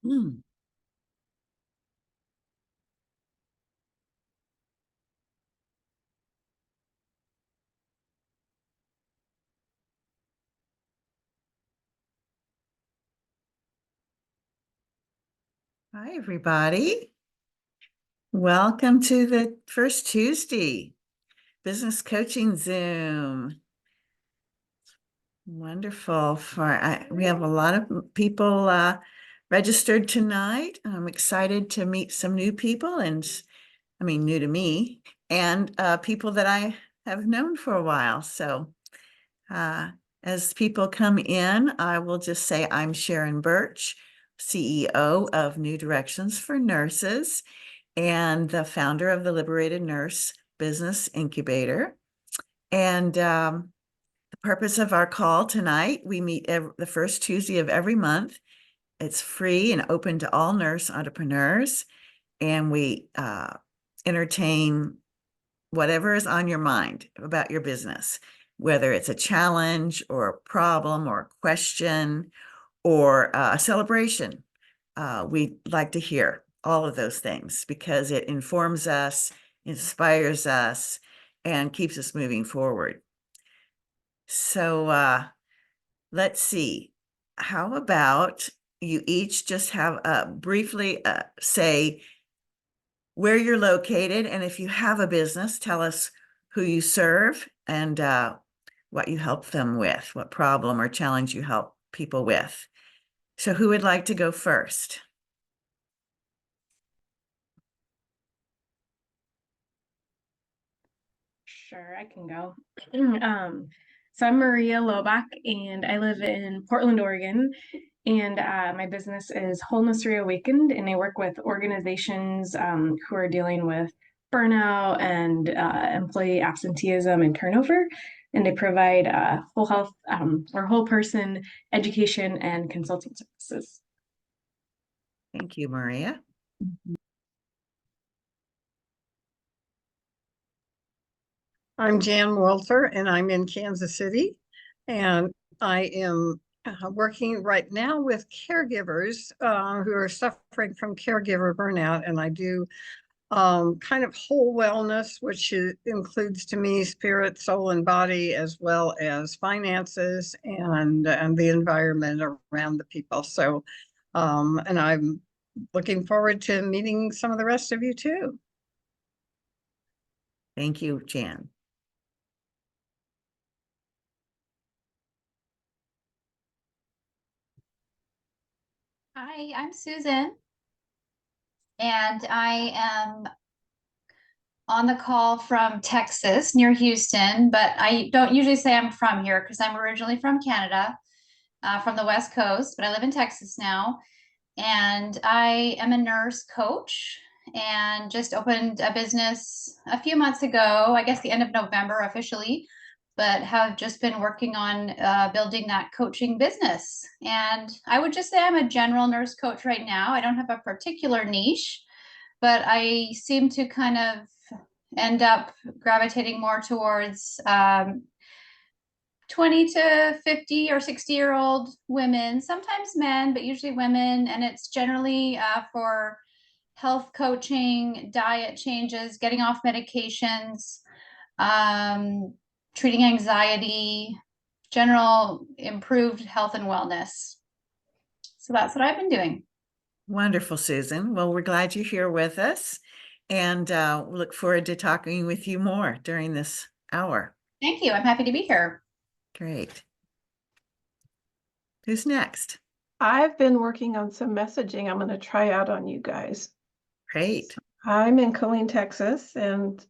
Mm. Hi, everybody. Welcome to the first Tuesday business coaching Zoom. Wonderful. We have a lot of people registered tonight. I'm excited to meet some new people, and new to me, and people that I have known for a while. So as people come in, I will just say I'm Sharon Burch, CEO of New Directions for Nurses and the founder of the Liberated Nurse Business Incubator. And the purpose of our call tonight, we meet the first Tuesday of every month. It's free and open to all nurse entrepreneurs. And we entertain whatever is on your mind about your business, whether it's a challenge or a problem or a question or a celebration. We'd like to hear all of those things because it informs us, inspires us, and keeps us moving forward. So let's see. How about you each just have briefly say where you're located, and if you have a business, tell us who you serve and what you help them with, what problem or challenge you help people with. So who would like to go first? Sure, I can go. So I'm Maria Lobach, and I live in Portland, Oregon. And my business is Wholeness Reawakened, and I work with organizations who are dealing with burnout and employee absenteeism and turnover. And I provide whole health or whole person education and consulting services. Thank you, Maria. I'm Jan Walter, and I'm in Kansas City, and I am working right now with caregivers who are suffering from caregiver burnout, and I do kind of whole wellness, which includes to me spirit, soul, and body, as well as finances and the environment around the people. So, and I'm looking forward to meeting some of the rest of you too. Thank you, Jan. Hi, I'm Susan, and I am on the call from Texas near Houston, but I don't usually say I'm from here because I'm originally from Canada, from the West Coast, but I live in Texas now. And I am a nurse coach and just opened a business a few months ago, I guess the end of November officially, but have just been working on building that coaching business. And I would just say I'm a general nurse coach right now. I don't have a particular niche, but I seem to kind of end up gravitating more towards 20 to 50 or 60-year-old women, sometimes men, but usually women. And it's generally for health coaching, diet changes, getting off medications, treating anxiety, general improved health and wellness. So that's what I've been doing. Wonderful, Susan. Well, we're glad you're here with us, and look forward to talking with you more during this hour. Thank you. I'm happy to be here. Great. Who's next? I've been working on some messaging I'm going to try out on you guys. Great. I'm in Killeen, Texas, and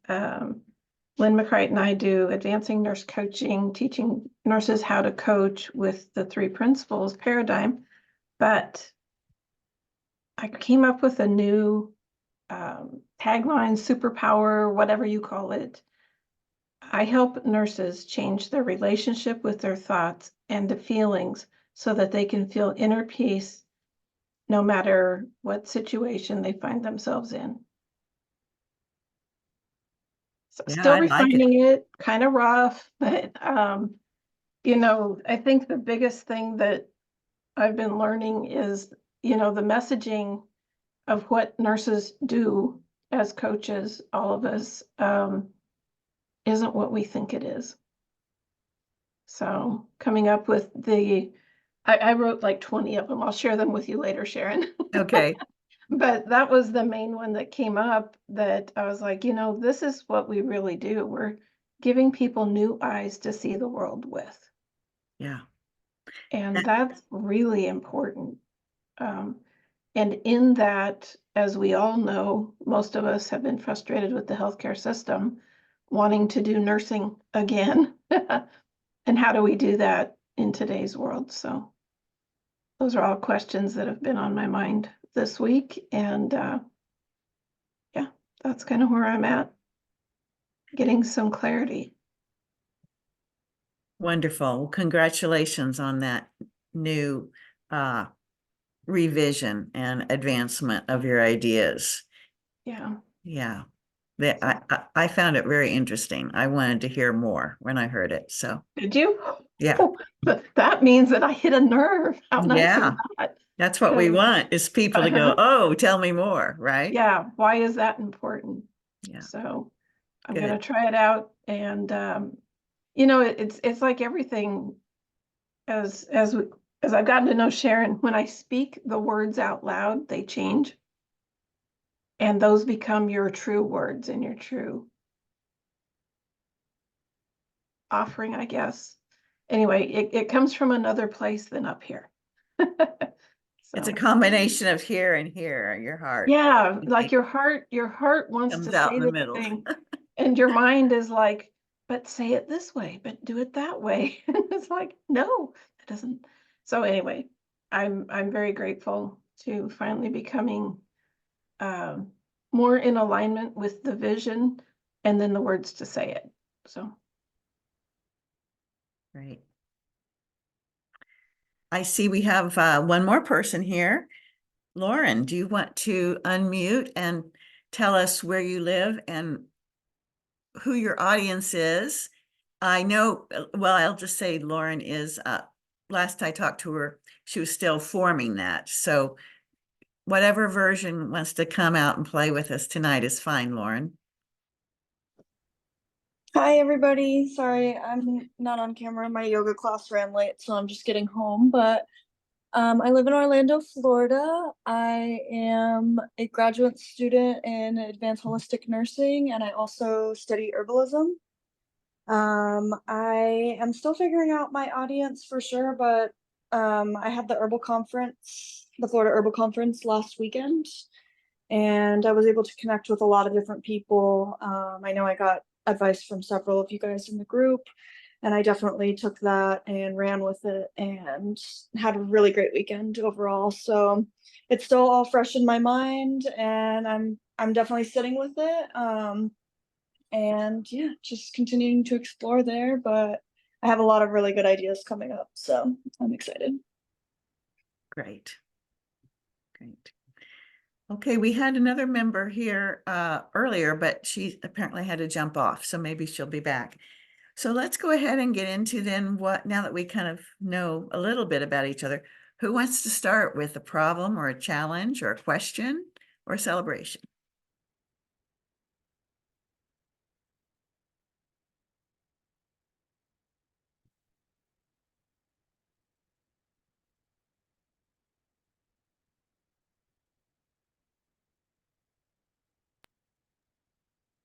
Lynn McCright and I do advancing nurse coaching, teaching nurses how to coach with the 3 principles paradigm. But I came up with a new tagline, superpower, whatever you call it. I help nurses change their relationship with their thoughts and the feelings so that they can feel inner peace no matter what situation they find themselves in. So Yeah, still I like refining it, kind of rough, but you know, I think the biggest thing that I've been learning is the messaging of what nurses do as coaches, all of us, isn't what we think it is. So coming up with I wrote like 20 of them. I'll share them with you later, Sharon. Okay. But that was the main one that came up, that I was like, this is what we really do. We're giving people new eyes to see the world with. Yeah. And that's really important. And in that, as we all know, most of us have been frustrated with the healthcare system, wanting to do nursing again. And how do we do that in today's world? So those are all questions that have been on my mind this week. And yeah, that's kind of where I'm at, getting some clarity. Wonderful. Well, congratulations on that new revision and advancement of your ideas. Yeah. Yeah. I found it very interesting. I wanted to hear more when I heard it. So Did you? yeah. Oh, but that means that I hit a nerve. How nice Yeah. is that? That's what we want, is people to go, oh, tell me more, right? Yeah. Why is that important? Yeah. So I'm Good. going to try it out. And, it's like everything, as I've gotten to know Sharon, when I speak the words out loud, they change. And those become your true words and your true offering, I guess. Anyway, it comes from another place than up here. It's a So, combination of here and here, your heart. yeah, I like think your heart wants comes to out say in the this middle. thing, and your mind is like, but say it this way, but do it that way. It's like, no, it doesn't. So anyway, I'm very grateful to finally becoming more in alignment with the vision and then the words to say it. So Great. I see we have one more person here. Lauren, do you want to unmute and tell us where you live and who your audience is? I know, well, I'll just say Lauren is, last I talked to her, she was still forming that. So whatever version wants to come out and play with us tonight is fine, Lauren. Hi, everybody. Sorry, I'm not on camera. My yoga class ran late, so I'm just getting home. But I live in Orlando, Florida. I am a graduate student in advanced holistic nursing, and I also study herbalism. I am still figuring out my audience for sure, but I had the herbal conference, the Florida Herbal Conference last weekend, and I was able to connect with a lot of different people. I know I got advice from several of you guys in the group, and I definitely took that and ran with it and had a really great weekend overall. So it's still all fresh in my mind, and I'm definitely sitting with it. And yeah, just continuing to explore there, but I have a lot of really good ideas coming up, so I'm excited. Great. Great. Okay, we had another member here earlier, but she apparently had to jump off, so maybe she'll be back. So let's go ahead and get into then now that we kind of know a little bit about each other, who wants to start with a problem or a challenge or a question or a celebration?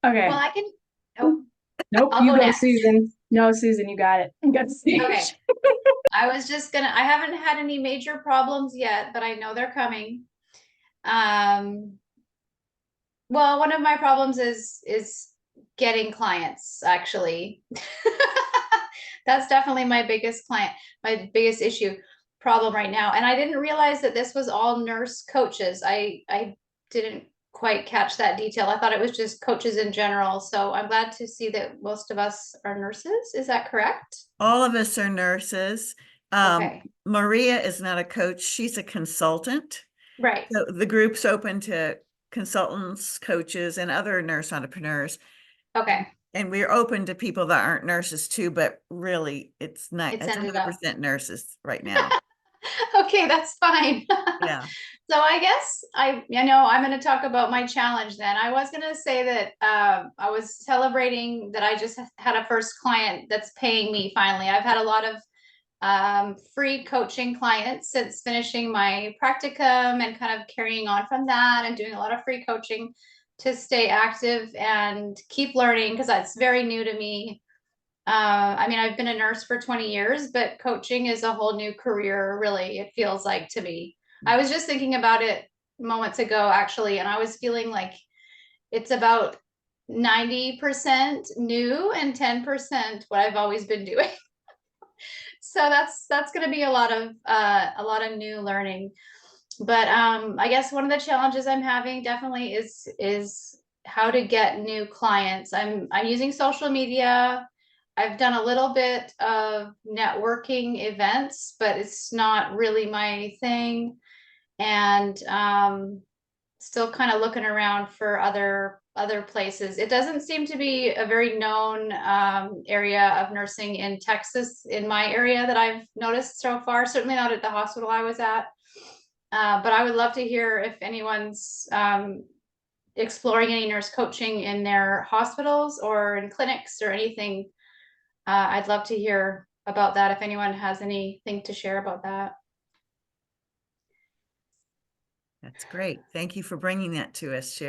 Okay. Well, I can, oh, Nope, I'll you go go, next. Susan. No, Susan, you got it. You got the stage. Okay. I was just gonna, I haven't had any major problems yet, but I know they're coming. Well, one of my problems is getting clients, actually. That's definitely my biggest issue problem right now. And I didn't realize that this was all nurse coaches. I didn't quite catch that detail. I thought it was just coaches in general. So I'm glad to see that most of us are nurses. Is that correct? All of us are nurses. Okay. Maria is not a coach. She's a consultant. Right. So the group's open to consultants, coaches, and other nurse entrepreneurs. Okay. And we're open to people that aren't nurses too, but really it's not, It's it's ended up. 100% nurses right now. Okay, that's fine. Yeah. So I guess I'm going to talk about my challenge then. I was going to say that I was celebrating that I just had a first client that's paying me finally. I've had a lot of free coaching clients since finishing my practicum and kind of carrying on from that and doing a lot of free coaching to stay active and keep learning because that's very new to me. I mean, I've been a nurse for 20 years, but coaching is a whole new career, really, it feels like to me. I was just thinking about it moments ago, actually, and I was feeling like it's about 90% new and 10% what I've always been doing. So that's going to be a lot of new learning. But I guess one of the challenges I'm having definitely is how to get new clients. I'm using social media. I've done a little bit of networking events, but it's not really my thing. And still kind of looking around for other places. It doesn't seem to be a very known area of nursing in Texas in my area that I've noticed so far. Certainly not at the hospital I was at. But I would love to hear if anyone's exploring any nurse coaching in their hospitals or in clinics or anything. I'd love to hear about that if anyone has anything to share about that. That's great. Thank you for bringing that to us,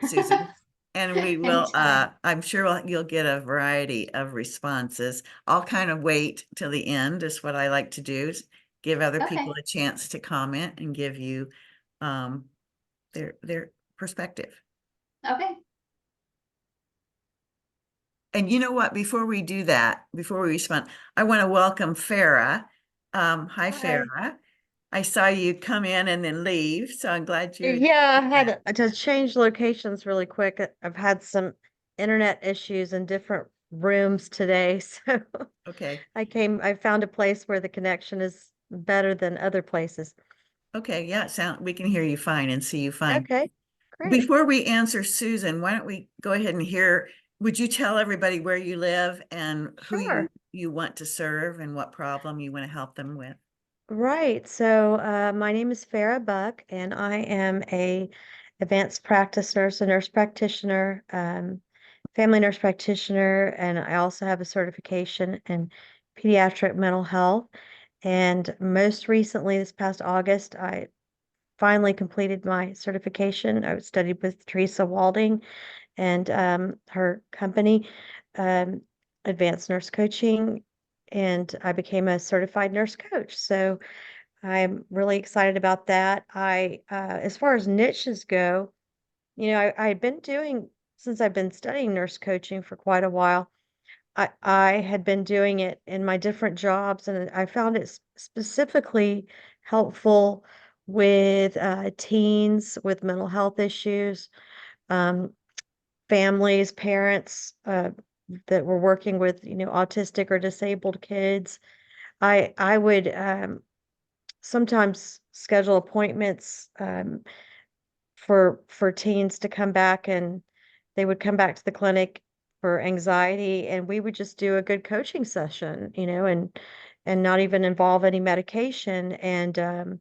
Susan. And we will, Anytime. I'm sure you'll get a variety of responses. I'll kind of wait till the end is what I like to do, is give other people Okay. a chance to comment and give you their perspective. Okay. And you know what, before we do that, before we respond, I want to welcome Farah. Hi, Hi. Farah. I saw you come in and then leave, so I'm glad you're Yeah, I back. had to change locations really quick. I've had some internet issues in different rooms today, so Okay. I found a place where the connection is better than other places. Okay, yeah, we can hear you fine and see you fine. Okay, great. Before we answer Susan, why don't we go ahead and would you tell everybody where you live and who Sure. you want to serve and what problem you want to help them with? Right. So, my name is Farah Buck, and I am a advanced practice nurse, a nurse practitioner, family nurse practitioner, and I also have a certification in pediatric mental health. And most recently, this past August, I finally completed my certification. I studied with Teresa Walding and her company, um, Advanced Nurse Coaching, and I became a certified nurse coach. So I'm really excited about that. As far as niches go, I had been doing, since I've been studying nurse coaching for quite a while, I had been doing it in my different jobs, and I found it specifically helpful with teens with mental health issues, um, families, parents that were working with, autistic or disabled kids. I would sometimes schedule appointments for teens to come back, and they would come back to the clinic for anxiety, and we would just do a good coaching session, and not even involve any medication, and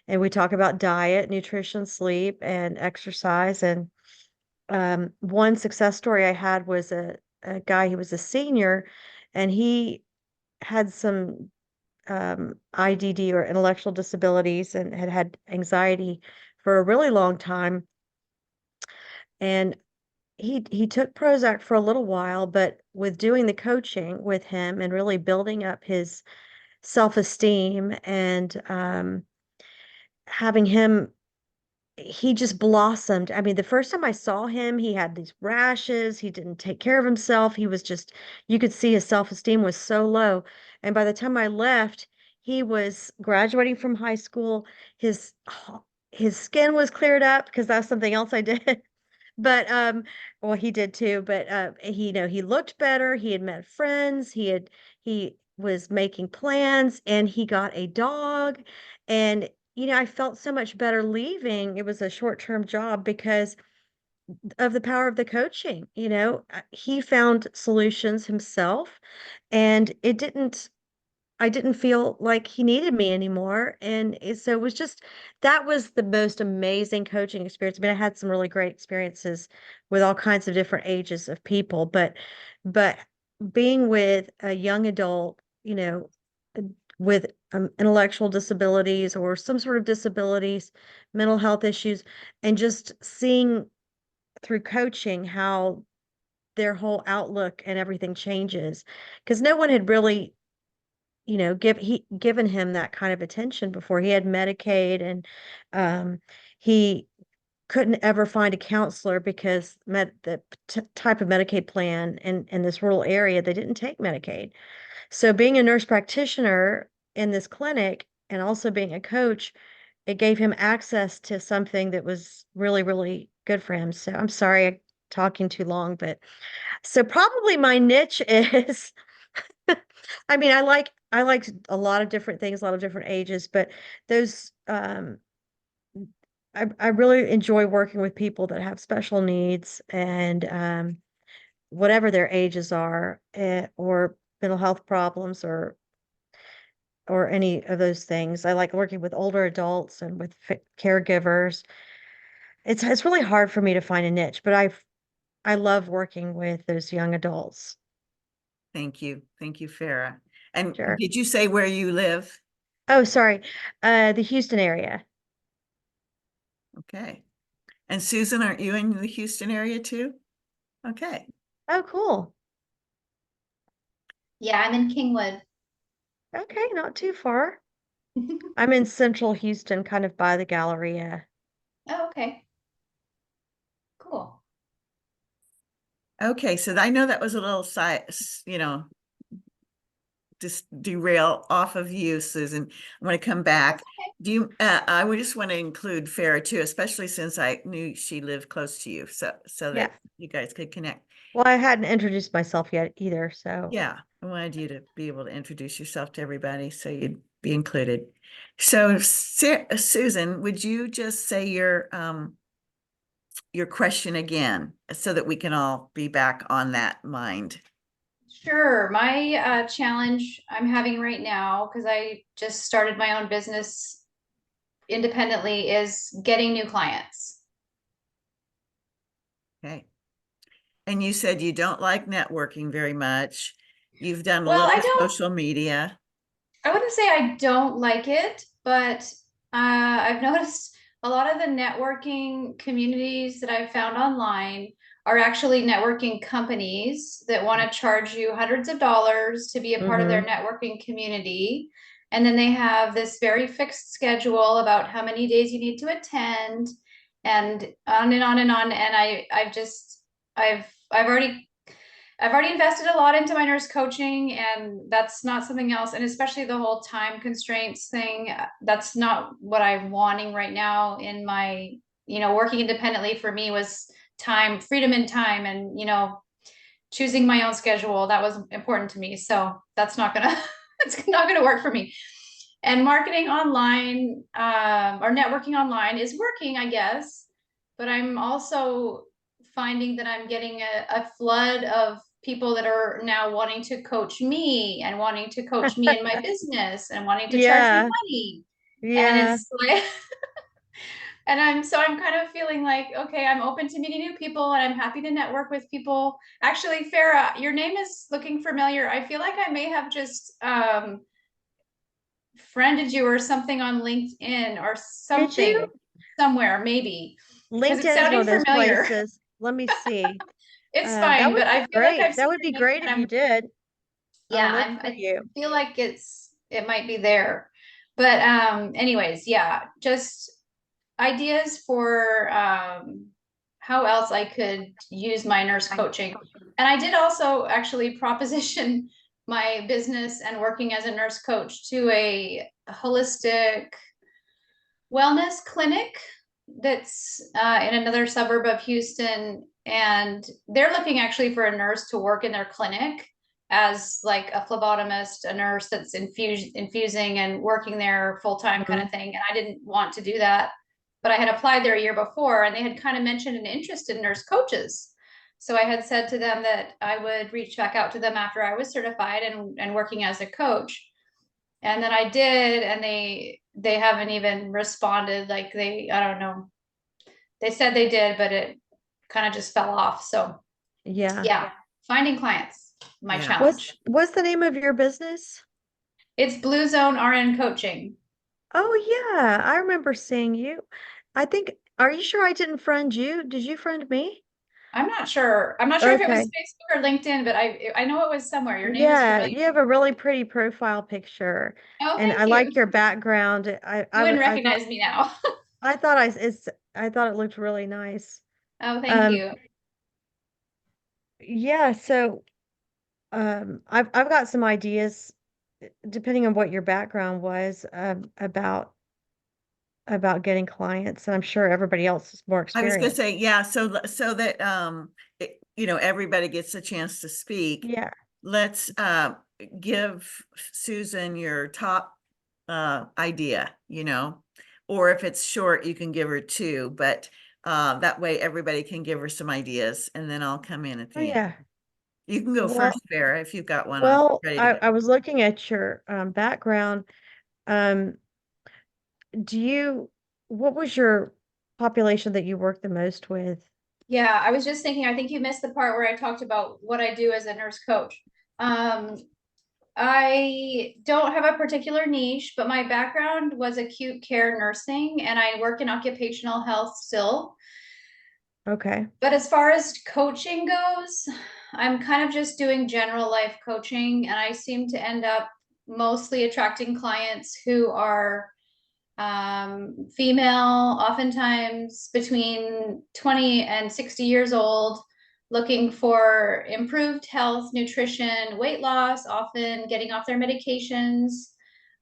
we talk about diet, nutrition, sleep, and exercise. And one success story I had was a guy, he was a senior, and he had some IDD or intellectual disabilities and had had anxiety for a really long time. And he took Prozac for a little while, but with doing the coaching with him and really building up his self-esteem and having him, he just blossomed. I mean, the first time I saw him, he had these rashes. He didn't take care of himself. He was just, you could see his self-esteem was so low. And by the time I left, he was graduating from high school. His his skin was cleared up because that's something else I did. But well, he did too, but he looked better. He had met friends. He was making plans, and he got a dog. And I felt so much better leaving. It was a short-term job because of the power of the coaching. He found solutions himself, and it didn't I didn't feel like he needed me anymore. And so it was just, that was the most amazing coaching experience. I mean, I had some really great experiences with all kinds of different ages of people, but being with a young adult, uh, with intellectual disabilities or some sort of disabilities, mental health issues, and just seeing through coaching how their whole outlook and everything changes, because no one had really given him that kind of attention before. He had Medicaid, and he couldn't ever find a counselor because the type of Medicaid plan in this rural area, they didn't take Medicaid. So being a nurse practitioner in this clinic and also being a coach, it gave him access to something that was really, really good for him. So I'm sorry I'm talking too long, but so probably my niche is I mean, I like a lot of different things, a lot of different ages, but those I really enjoy working with people that have special needs, and whatever their ages are, or mental health problems, or any of those things. I like working with older adults and with caregivers. It's really hard for me to find a niche, but I love working with those young adults. Thank you. Thank you, Farah. And Sure. did you say where you live? Oh, sorry. The Houston area. Okay. And Susan, aren't you in the Houston area too? Okay. Oh, cool. Yeah, I'm in Kingwood. Okay, not too far. I'm in central Houston, kind of by the Galleria. Oh, okay. Cool. Okay. So I know that was a little just derail off of you, Susan. I'm going to come back. Do you, I would just want to include Farah too, especially since I knew she lived close to you. So Yeah. that you guys could connect. Well, I hadn't introduced myself yet either, so. Yeah, I wanted you to be able to introduce yourself to everybody so you'd be included. So Susan, would you just say your question again so that we can all be back on that mind? Sure. My challenge I'm having right now, because I just started my own business independently, is getting new clients. Okay. And you said you don't like networking very much. You've done a Well, little social media. I wouldn't say I don't like it, but I've noticed a lot of the networking communities that I've found online are actually networking companies that want to charge you hundreds of dollars to be a part of their networking community. And then they have this very fixed schedule about how many days you need to attend, and on and on and on. And I've already invested a lot into my nurse coaching, and that's not something else. And especially the whole time constraints thing, that's not what I'm wanting right now in my, working independently for me was time, freedom in time, and, choosing my own schedule. That was important to me. So that's not gonna, it's not gonna work for me. And marketing online, or networking online is working, I guess, but I'm also finding that I'm getting a flood of people that are now wanting to coach me and wanting to coach me in my business and wanting to charge me Yeah, money. And yeah. it's like, and I'm kind of feeling like, okay, I'm open to meeting new people and I'm happy to network with people. Actually, Farah, your name is looking familiar. I feel like I may have just friended you or something on LinkedIn or Did something you? somewhere, maybe, because it's LinkedIn is one sounding of those familiar. places. Let me see. It's That fine, would but be I feel like great. I've That seen would be your name, great and if you did. I'll look for I you. feel like it might be there. But anyways, yeah, just ideas for how else I could use my nurse coaching. And I did also actually proposition my business and working as a nurse coach to a holistic wellness clinic that's in another suburb of Houston. And they're looking actually for a nurse to work in their clinic as like a phlebotomist, a nurse that's infusing and working there full time kind of thing. And I didn't want to do that, but I had applied there a year before, and they had kind of mentioned an interest in nurse coaches. So I had said to them that I would reach back out to them after I was certified and working as a coach. And then I did, and they haven't even responded. Like I don't know. They said they did, but it kind of just fell off. So Yeah. yeah, finding clients, my Yeah. challenge. What's the name of your business? It's Blue Zone RN Coaching. Oh yeah, I remember seeing you. I think, are you sure I didn't friend you? Did you friend me? I'm not sure. I'm not sure if it was Okay. Facebook or LinkedIn, but I know it was somewhere. Your name is Yeah, familiar. you have a really pretty profile picture, Oh, and thank I like you. your background. You wouldn't I thought recognize me now. I thought it looked really nice. Oh, thank Um, you. yeah, so I've got some ideas, depending on what your background was, about getting clients, and I'm sure everybody else is more I was gonna experienced. say, yeah, so that, everybody gets a chance to speak. Yeah. Let's, give Susan your top, idea, or if it's short, you can give her two, but, that way everybody can give her some ideas, and then I'll come in at Oh the end. yeah. You can go Well, first, Farah, if you've got one well, ready to go. I was looking at your background. Um, what was your population that you worked the most with? Yeah, I was just thinking, I think you missed the part where I talked about what I do as a nurse coach. I don't have a particular niche, but my background was acute care nursing, and I work in occupational health still. Okay. But as far as coaching goes, I'm kind of just doing general life coaching, and I seem to end up mostly attracting clients who are female, oftentimes between 20 and 60 years old, looking for improved health, nutrition, weight loss, often getting off their medications,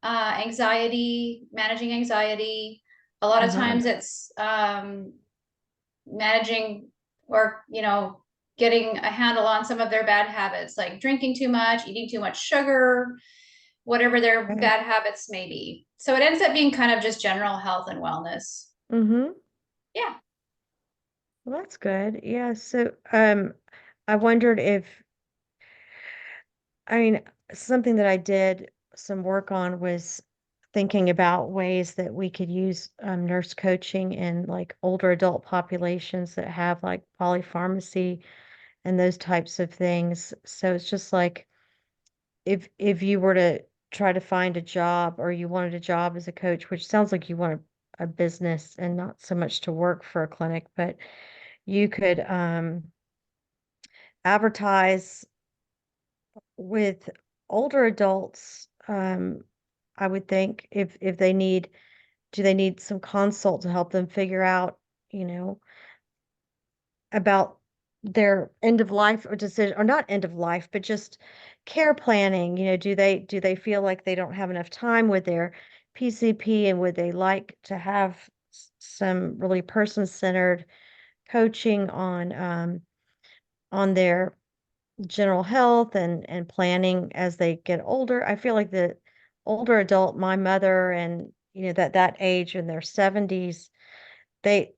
anxiety, managing anxiety. A lot of Uh-huh. times it's managing or, getting a handle on some of their bad habits, like drinking too much, eating too much sugar, whatever their Okay. bad habits may be. So it ends up being kind of just general health and wellness. Mm-hmm. Yeah. Well, that's good. Yeah. So, I wondered if, I mean, something that I did some work on was thinking about ways that we could use nurse coaching in like older adult populations that have like polypharmacy and those types of things. So it's just like if you were to try to find a job or you wanted a job as a coach, which sounds like you want a business and not so much to work for a clinic, but you could advertise with older adults. I would think if they need, do they need some consult to help them figure out, you know, about their end of life or decision, or not end of life, but just care planning. Do they feel like they don't have enough time with their PCP, and would they like to have some really person-centered coaching on their general health and planning as they get older? I feel like the older adult, my mother, and that age in their 70s, they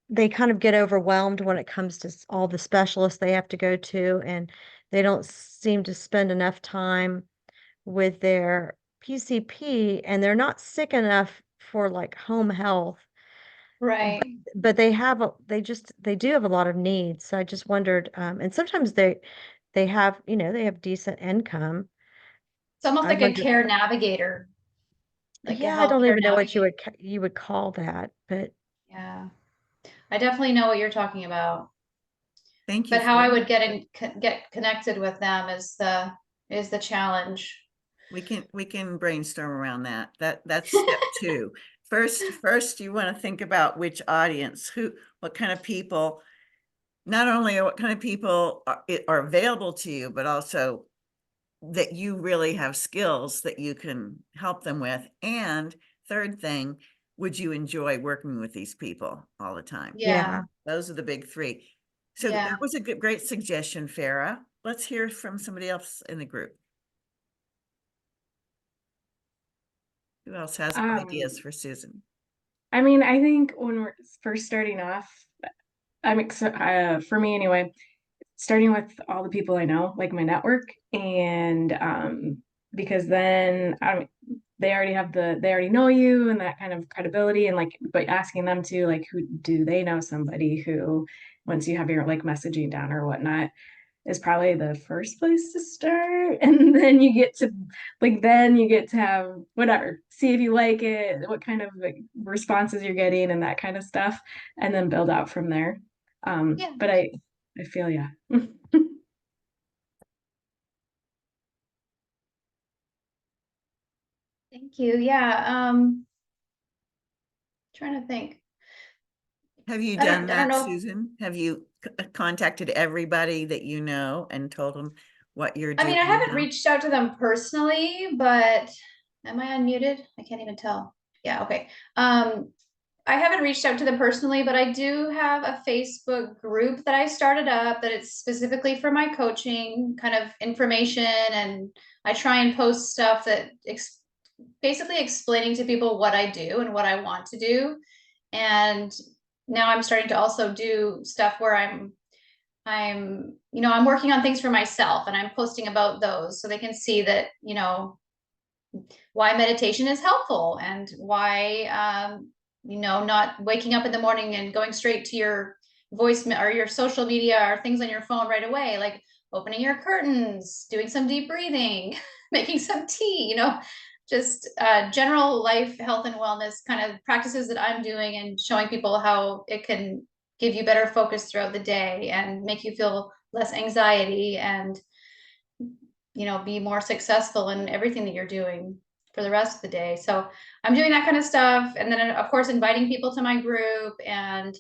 they kind of get overwhelmed when it comes to all the specialists they have to go to, and they don't seem to spend enough time with their PCP, and they're not sick enough for like home health, Right. but they do have a lot of needs. So I just wondered, and sometimes they have, they have decent income. It's almost I like a wonder, care navigator, like a yeah, I don't healthcare even know what navigator. you would call that, but Yeah. I definitely know what you're talking about. Thank you, But how I Farah. would get connected with them is the challenge. We can brainstorm around that. That's step two. First, you want to think about which audience, what kind of people, not only what kind of people are available to you, but also that you really have skills that you can help them with. And third thing, would you enjoy working with these people all the time? Yeah. Those are the big three. So Yeah. that was a great suggestion, Farah. Let's hear from somebody else in the group. Who else has ideas for Susan? I mean, I think when we're first starting off, for me anyway, starting with all the people I know, like my network, and because then they already know you and that kind of credibility, and like, but asking them to like, who do they know somebody who, once you have your like messaging down or whatnot, is probably the first place to start. And then you get to have whatever, see if you like it, what kind of like responses you're getting and that kind of stuff, and then build out from there. Yeah. But I feel, yeah. Thank you. Yeah. Trying to think. Have you I done don't that, know. Susan? Have you contacted everybody that you know and told them what you're I doing mean, I haven't now? reached out to them personally, but am I unmuted? I can't even tell. Yeah, okay. I haven't reached out to them personally, but I do have a Facebook group that I started up that it's specifically for my coaching kind of information, and I try and post stuff that basically explaining to people what I do and what I want to do. And now I'm starting to also do stuff where I'm working on things for myself, and I'm posting about those so they can see that, why meditation is helpful, and why, not waking up in the morning and going straight to your voice or your social media or things on your phone right away, like opening your curtains, doing some deep breathing, making some tea, just general life, health, and wellness kind of practices that I'm doing, and showing people how it can give you better focus throughout the day and make you feel less anxiety, and be more successful in everything that you're doing for the rest of the day. So I'm doing that kind of stuff, and then of course inviting people to my group, and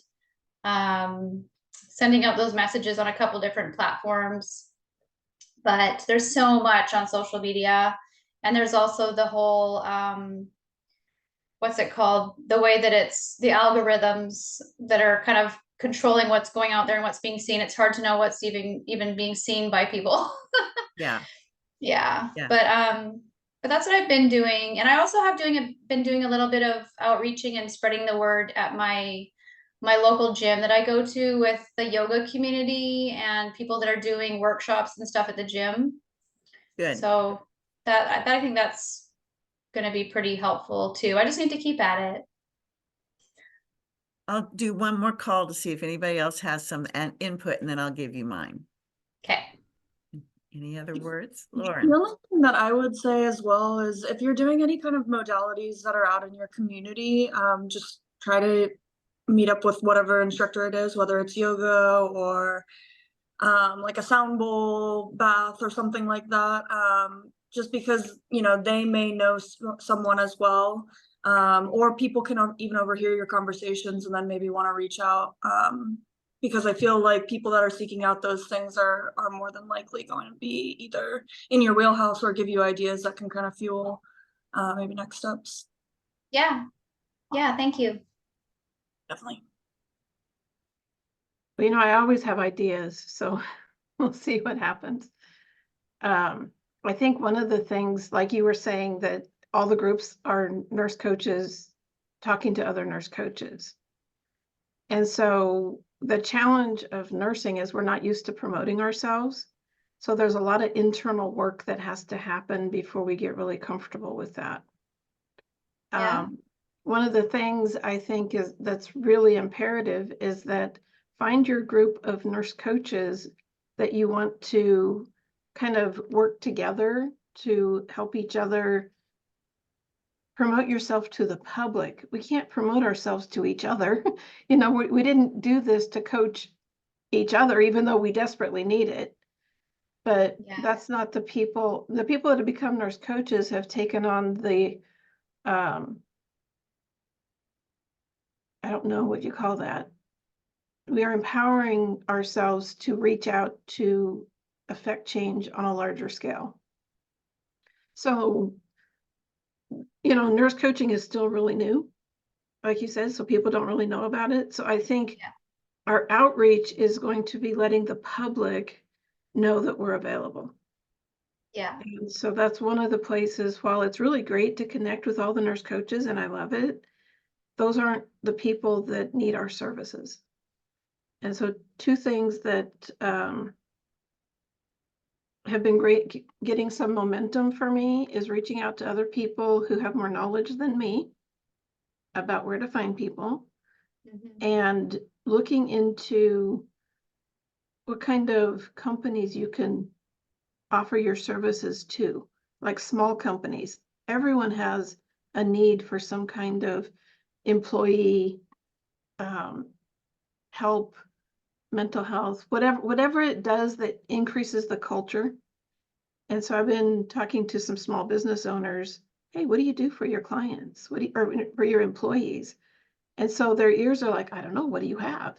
sending out those messages on a couple different platforms. But there's so much on social media, and there's also the whole what's it called, the way that it's the algorithms that are kind of controlling what's going out there and what's being seen. It's hard to know what's even being seen by people. Yeah. Yeah. Yeah. But that's what I've been doing. And I also have been doing a little bit of outreaching and spreading the word at my local gym that I go to, with the yoga community and people that are doing workshops and stuff at the gym. Good. So that I think that's going to be pretty helpful too. I just need to keep at it. I'll do one more call to see if anybody else has some input, and then I'll give you mine. Okay. Any other words, The Lauren? only thing that I would say as well is, if you're doing any kind of modalities that are out in your community, just try to meet up with whatever instructor it is, whether it's yoga or like a sound bowl bath or something like that. Just because, they may know someone as well, or people can even overhear your conversations and then maybe want to reach out. Because I feel like people that are seeking out those things are more than likely going to be either in your wheelhouse or give you ideas that can kind of fuel maybe next steps. Yeah. Yeah. Thank you. Definitely. Well, I always have ideas, so we'll see what happens. I think one of the things, like you were saying, that all the groups are nurse coaches talking to other nurse coaches. And so the challenge of nursing is we're not used to promoting ourselves. So there's a lot of internal work that has to happen before we get really comfortable with that. Yeah. One of the things I think that's really imperative is that find your group of nurse coaches that you want to kind of work together to help each other promote yourself to the public. We can't promote ourselves to each other. We didn't do this to coach each other, even though we desperately need it. But Yeah. that's not the people that have become nurse coaches have taken on the, I don't know what you call that. We are empowering ourselves to reach out to affect change on a larger scale. So, nurse coaching is still really new, like you said, so people don't really know about it. So I think our outreach is going to be letting the public know that we're available. Yeah. And so that's one of the places, while it's really great to connect with all the nurse coaches, and I love it, those aren't the people that need our services. And so two things that have been great getting some momentum for me is reaching out to other people who have more knowledge than me about where to find people and looking into what kind of companies you can offer your services to, like small companies. Everyone has a need for some kind of employee help, mental health, whatever it does that increases the culture. And so I've been talking to some small business owners. Hey, what do you do for your clients? Or for your employees? And so their ears are like, I don't know, what do you have?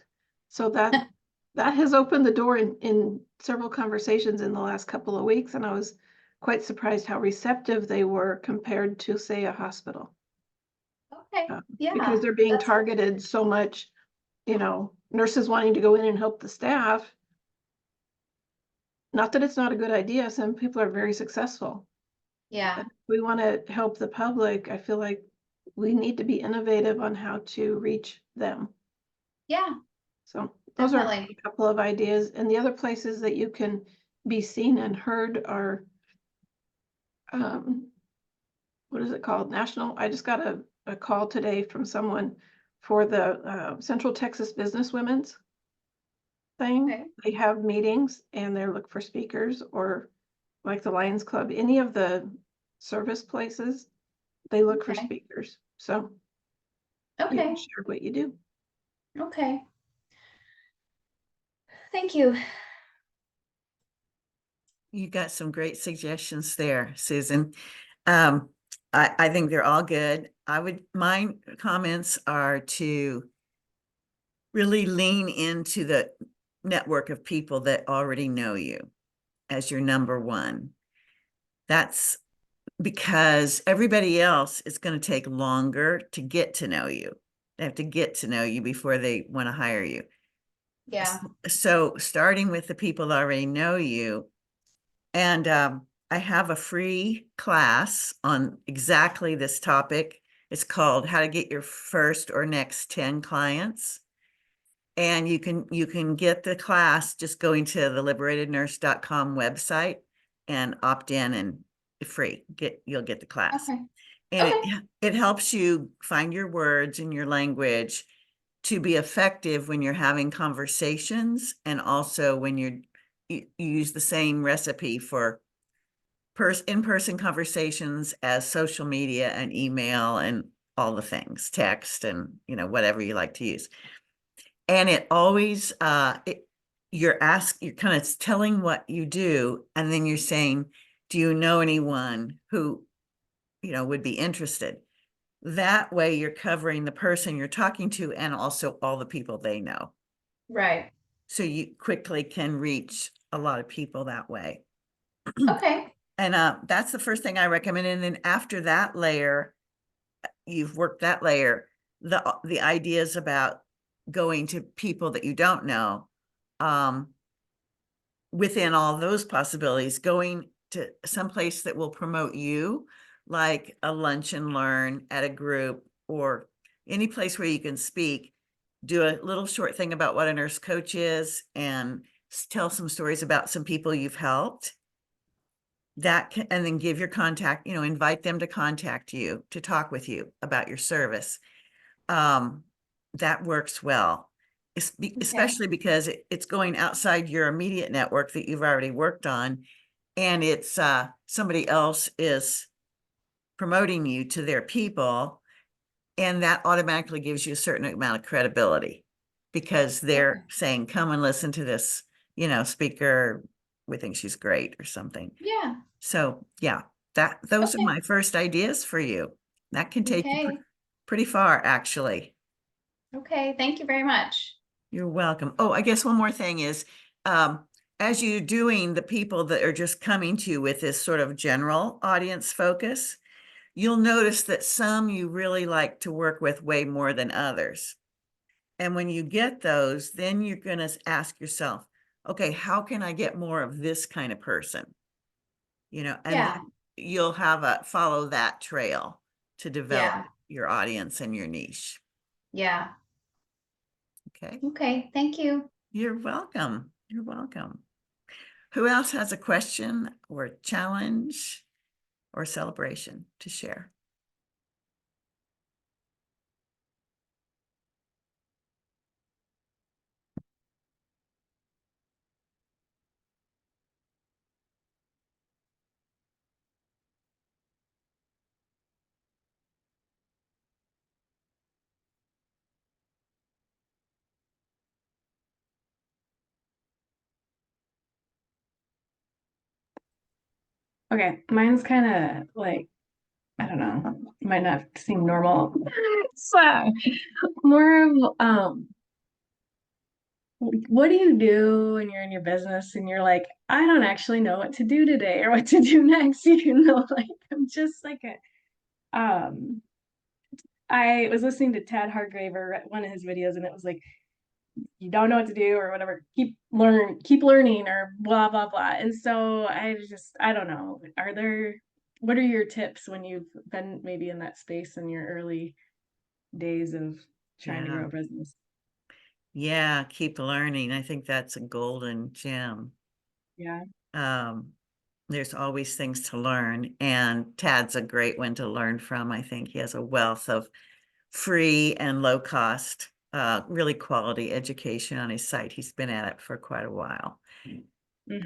So that has opened the door in several conversations in the last couple of weeks. And I was quite surprised how receptive they were compared to, say, a hospital. Okay, yeah. Because they're being that's- targeted so much, nurses wanting to go in and help the staff. Not that it's not a good idea. Some people are very successful. Yeah, But if we want to help the public, I feel like we need to be innovative on how to reach them. yeah, So those are definitely. a couple of ideas. And the other places that you can be seen and heard are, what is it called? I just got a call today from someone for the Central Texas Business Women's thing. Okay. They have meetings and they're looking for speakers, or like the Lions Club, any of the service places, they look for Okay. speakers. So you can Okay, share what you do. okay. Thank you. You got some great suggestions there, Susan. I think they're all good. My comments are to really lean into the network of people that already know you as your number one. That's because everybody else is going to take longer to get to know you. They have to get to know you before they want to hire you. Yeah, So starting with the people that already know you, and I have a free class on exactly this topic. It's called How to Get Your First or Next 10 Clients. And you can get the class just going to the liberatednurse.com website and opt in, and free. You'll get the class. okay, And okay. it helps you find your words and your language to be effective when you're having conversations, and also when you use the same recipe for in-person conversations as social media and email and all the things, text, and whatever you like to use. And it always you're kind of telling what you do, and then you're saying, do you know anyone who would be interested? That way you're covering the person you're talking to and also all the people they know. Right. So you quickly can reach a lot of people that way. Okay. And that's the first thing I recommend. And then after that layer, you've worked that layer, the ideas about going to people that you don't know, within all those possibilities, going to someplace that will promote you, like a lunch and learn at a group, or any place where you can speak, do a little short thing about what a nurse coach is, and tell some stories about some people you've helped. And then give your contact, invite them to contact you, to talk with you about your service. That works well, especially because it's going outside your immediate network that you've already worked on, and it's somebody else is promoting you to their people, and that automatically gives you a certain amount of credibility, because they're saying, come and listen to this, speaker, we think she's great, or something. Yeah. So yeah, those are my first ideas for you. That can take you pretty far, actually. Okay, thank you very much. You're welcome. Oh, I guess one more thing is, as you're doing the people that are just coming to you with this sort of general audience focus, you'll notice that some you really like to work with way more than others. And when you get those, then you're going to ask yourself, okay, how can I get more of this kind of person? And then you'll follow that trail to develop your audience and your niche. Yeah. Okay. Okay, thank you. You're welcome. You're welcome. Who else has a question or challenge or celebration to share? Okay, mine's kind of like, I don't know, might not seem normal. It's more of what do you do when you're in your business and you're like, I don't actually know what to do today or what to do next, like I'm just like a I was listening to Tad Hargrave or one of his videos, and it was like, you don't know what to do or whatever, keep learning or blah blah blah. And so I don't know, what are your tips when you've been maybe in that space in your early days of trying to grow a business? Yeah, keep learning. I think that's a golden gem. Yeah. There's always things to learn, and Tad's a great one to learn from. I think he has a wealth of free and low cost, really quality education on his site. He's been at it for quite a while. You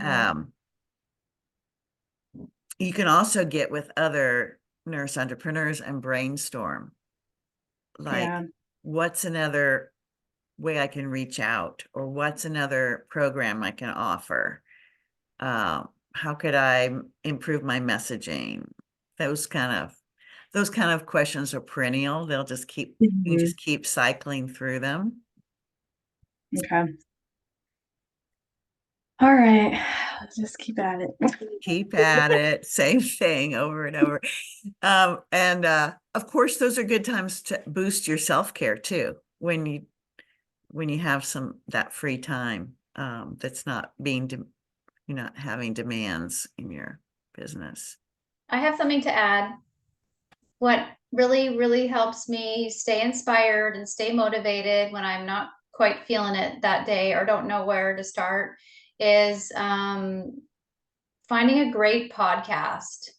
can also get with other nurse entrepreneurs and brainstorm. Like, what's another way I can reach out, or what's another program I can offer? How could I improve my messaging? Those kind of questions are perennial. They'll just keep, you just keep cycling through them. Okay. All right, let's just keep at it. Keep at it. Same thing over and over. And of course, those are good times to boost your self-care too, when you have that free time, that's not you're not having demands in your business. I have something to add. What really, really helps me stay inspired and stay motivated when I'm not quite feeling it that day or don't know where to start is finding a great podcast,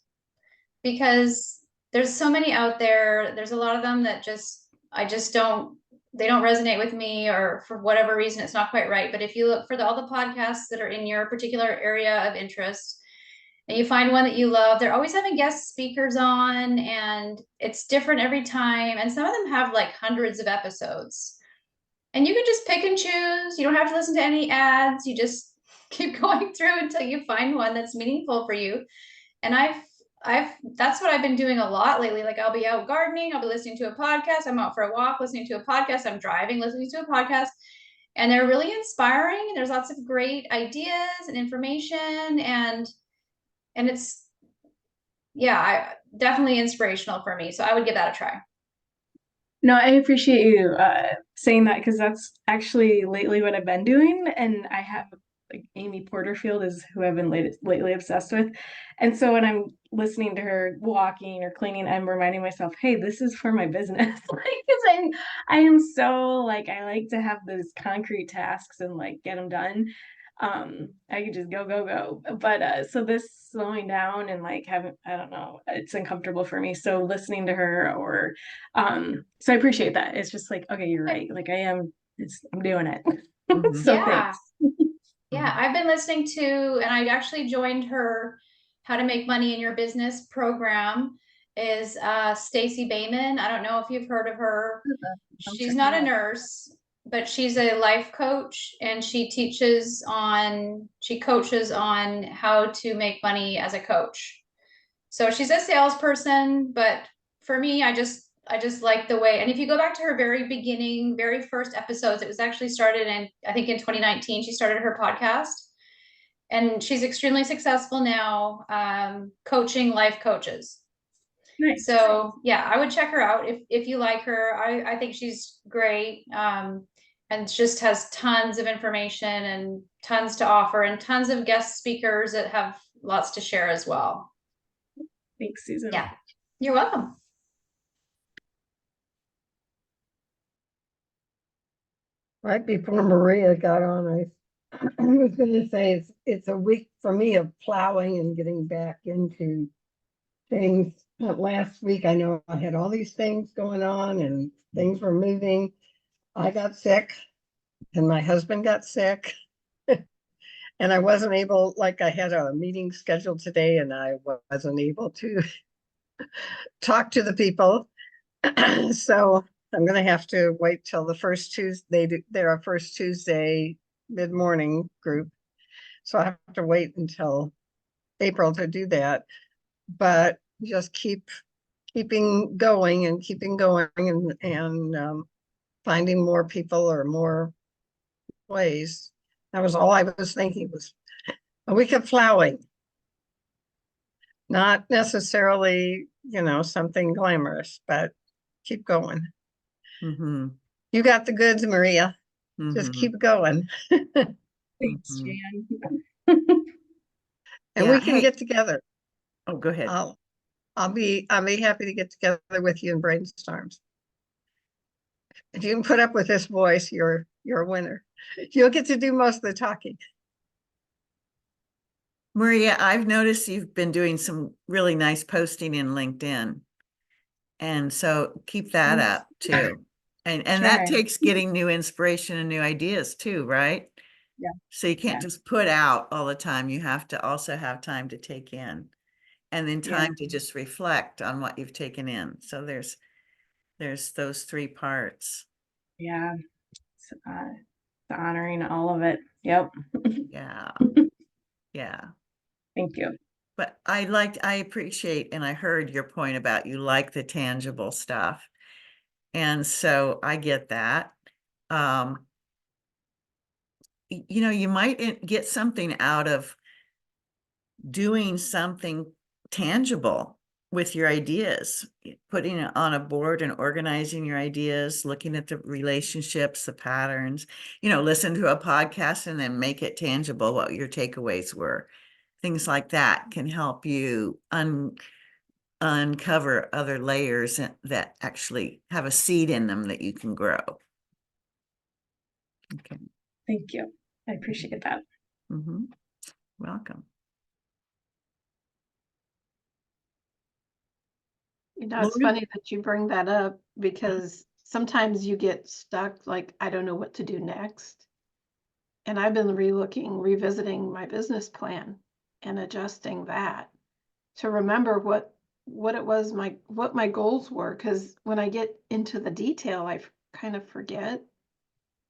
because there's so many out there. There's a lot of them that they don't resonate with me, or for whatever reason, it's not quite right. But if you look for all the podcasts that are in your particular area of interest, and you find one that you love, they're always having guest speakers on, and it's different every time. And some of them have like hundreds of episodes, and you can just pick and choose. You don't have to listen to any ads. You just keep going through until you find one that's meaningful for you. And that's what I've been doing a lot lately. Like, I'll be out gardening, I'll be listening to a podcast. I'm out for a walk, listening to a podcast. I'm driving, listening to a podcast. And they're really inspiring. And there's lots of great ideas and information, and it's, definitely inspirational for me. So I would give that a try. No, I appreciate you saying that, because that's actually lately what I've been doing. And I have, like, Amy Porterfield is who I've been lately obsessed with. And so when I'm listening to her walking or cleaning, I'm reminding myself, hey, this is for my business. Because I am so, like, I like to have those concrete tasks and like get them done. I could just go. But so this slowing down and like I don't know, it's uncomfortable for me. So listening to her, or so I appreciate that. It's just like, okay, you're right. Like I'm doing it. So thanks. Yeah, I've been listening to, and I actually joined her How to Make Money in Your Business program, is Stacy Bayman. I don't know if you've heard of her. She's not a nurse, but she's a life coach, and she coaches on how to make money as a coach. So she's a salesperson, but for me, I just like the way, and if you go back to her very first episodes, it was actually started I think in 2019, she started her podcast, and she's extremely successful now, coaching life coaches. Nice. So yeah, I would check her out if you like her. I think she's great. And just has tons of information and tons to offer, and tons of guest speakers that have lots to share as well. Thanks, Susan. Yeah, you're welcome. Right before Maria got on, was gonna say, it's a week for me of plowing and getting back into things. Last week, I know I had all these things going on and things were moving. I got sick and my husband got sick. And I wasn't able, like I had a meeting scheduled today and I wasn't able to talk to the people. So I'm gonna have to wait till the first Tuesday. They're our first Tuesday mid-morning group. So I have to wait until April to do that. But just keeping going and finding more people or more ways. That was all I was thinking, was a week of plowing. Not necessarily, something glamorous, but keep going. Mm-hmm. You got the goods, Maria. Just Mm-hmm. keep going. Thanks, Mhm. Jan. And Yeah, we can hey. get together. Oh, go ahead. I'll be happy to get together with you and brainstorms. If you can put up with this voice, you're a winner. You'll get to do most of the talking. Maria, I've noticed you've been doing some really nice posting in LinkedIn. And so keep that Thanks. up too. And that Sure. takes getting new inspiration and new ideas too, right? Yeah. So you can't Yeah. just put out all the time. You have to also have time to take in and then Yeah. time to just reflect on what you've taken in. So there's those three parts. Yeah. It's, honoring all of it. Yep. Yeah. Yeah. Thank you. But I appreciate, and I heard your point about you like the tangible stuff. And so I get that. You might get something out of doing something tangible with your ideas, putting it on a board and organizing your ideas, looking at the relationships, the patterns, listen to a podcast and then make it tangible what your takeaways were. Things like that can help you uncover other layers that actually have a seed in them that you can grow. Okay. Thank you. I appreciate that. Mm-hmm. Welcome. It's Lori? funny that you bring that up because sometimes you get stuck, like, I don't know what to do next. And I've been revisiting my business plan and adjusting that to remember what it was, what my goals were. Because when I get into the detail, I kind of forget,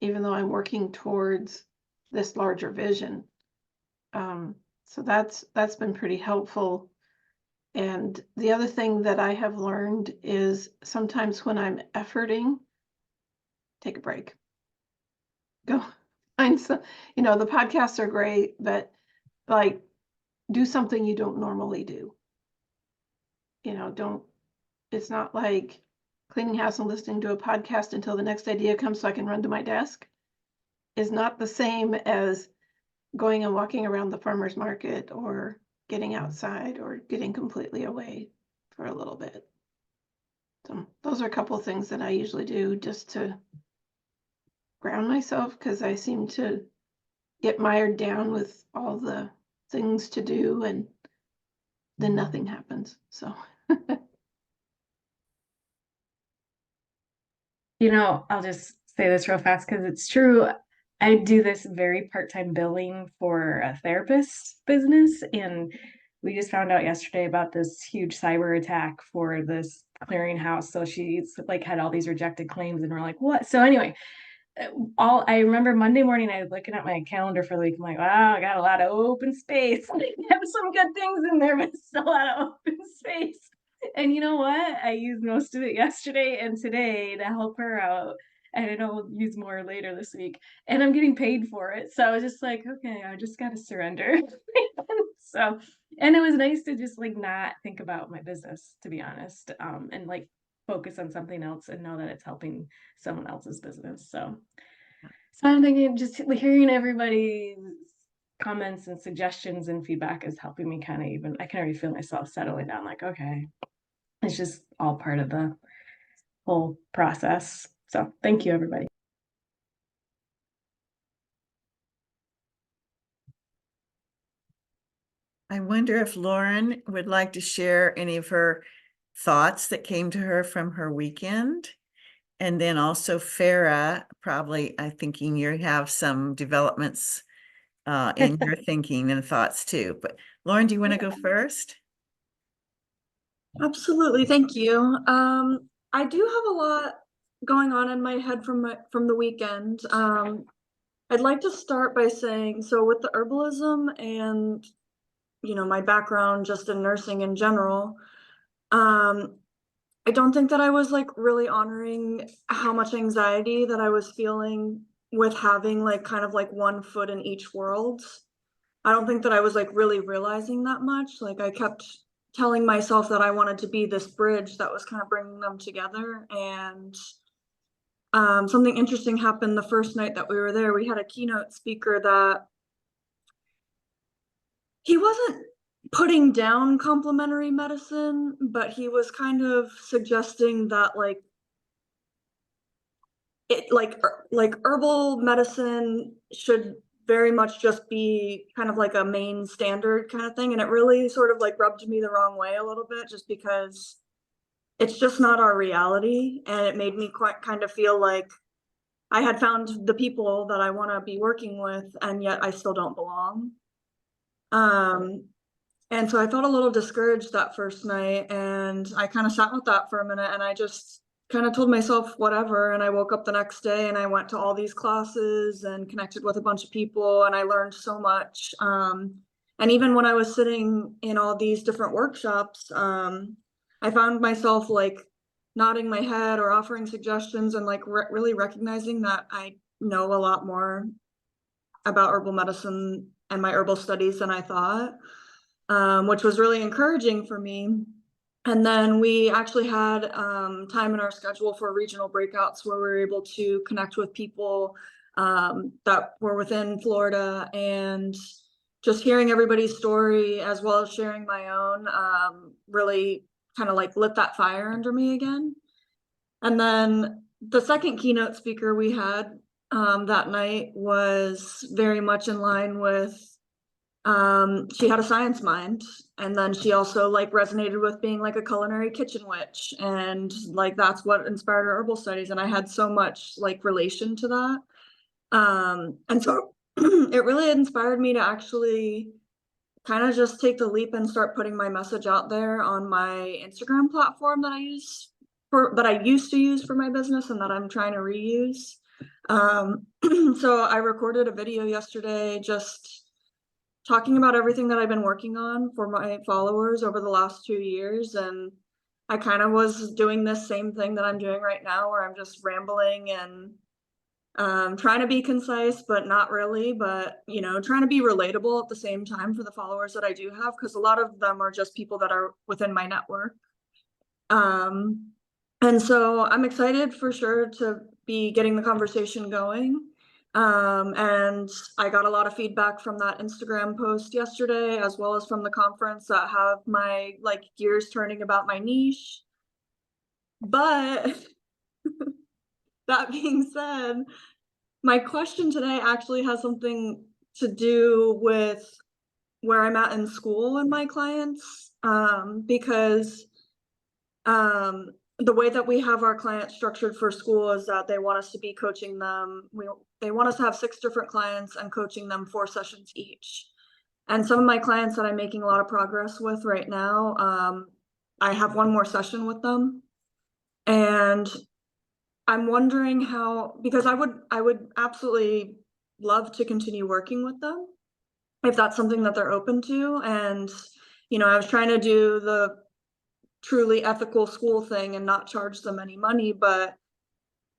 even though I'm working towards this larger vision. So that's been pretty helpful. And the other thing that I have learned is sometimes when I'm efforting, take a break. Go find some, the podcasts are great, but like do something you don't normally do. It's not like cleaning house and listening to a podcast until the next idea comes so I can run to my desk. Is not the same as going and walking around the farmer's market or getting outside or getting completely away for a little bit. So those are a couple of things that I usually do just to ground myself, because I seem to get mired down with all the things to do and then nothing happens. So I'll just say this real fast because it's true. I do this very part-time billing for a therapist business, and we just found out yesterday about this huge cyber attack for this clearinghouse. So she's like had all these rejected claims, and we're like, what? So anyway, I remember Monday morning I was looking at my calendar for the week. I'm like, wow, I got a lot of open space. I have some good things in there, but still a lot of open space. And you know what? I used most of it yesterday and today to help her out. And I know I'll use more later this week. And I'm getting paid for it. So I was just like, okay, I just got to surrender. So, and it was nice to just like not think about my business, to be honest, and like focus on something else and know that it's helping someone else's business. So I'm thinking just hearing everybody's comments and suggestions and feedback is helping me I can already feel myself settling down, like, okay, it's just all part of the whole process. So thank you, everybody. I wonder if Lauren would like to share any of her thoughts that came to her from her weekend. And then also Farah, probably I thinking you have some developments in your thinking and thoughts too. But Lauren, do you want to go first? Absolutely, thank you. I do have a lot going on in my head from the weekend. I'd like to start by saying, so with the herbalism and, you know, my background just in nursing in general, I don't think that I was like really honoring how much anxiety that I was feeling with having like kind of like one foot in each world. I don't think that I was like really realizing that much. Like I kept telling myself that I wanted to be this bridge that was kind of bringing them together. And something interesting happened the first night that we were there. We had a keynote speaker that he wasn't putting down complementary medicine, but he was kind of suggesting that like it like herbal medicine should very much just be kind of like a main standard kind of thing. And it really sort of like rubbed me the wrong way a little bit, just because it's just not our reality. And it made me quite kind of feel like I had found the people that I want to be working with, and yet I still don't belong. And so I felt a little discouraged that first night, and I kind of sat with that for a minute, and I just kind of told myself whatever. And I woke up the next day and I went to all these classes and connected with a bunch of people, and I learned so much. And even when I was sitting in all these different workshops, I found myself like nodding my head or offering suggestions, and like really recognizing that I know a lot more about herbal medicine and my herbal studies than I thought, which was really encouraging for me. And then we actually had time in our schedule for regional breakouts where we were able to connect with people that were within Florida, and just hearing everybody's story as well as sharing my own really kind of like lit that fire under me again. And then the second keynote speaker we had that night was very much in line with she had a science mind, and then she also like resonated with being like a culinary kitchen witch, and like that's what inspired her herbal studies. And I had so much like relation to that, and so it really inspired me to actually kind of just take the leap and start putting my message out there on my Instagram platform that I used to use for my business and that I'm trying to reuse. So I recorded a video yesterday just talking about everything that I've been working on for my followers over the last 2 years. And I kind of was doing this same thing that I'm doing right now, where I'm just rambling and trying to be concise, but not really, but, you know, trying to be relatable at the same time for the followers that I do have, because a lot of them are just people that are within my network. And so I'm excited for sure to be getting the conversation going. And I got a lot of feedback from that Instagram post yesterday, as well as from the conference, that have my like gears turning about my niche. But that being said, my question today actually has something to do with where I'm at in school and my clients, because the way that we have our clients structured for school is that they want us to be coaching them. They want us to have 6 different clients and coaching them 4 sessions each. And some of my clients that I'm making a lot of progress with right now, I have 1 more session with them. And I'm wondering how, because I would absolutely love to continue working with them if that's something that they're open to. And, you know, I was trying to do the truly ethical school thing and not charge them any money, but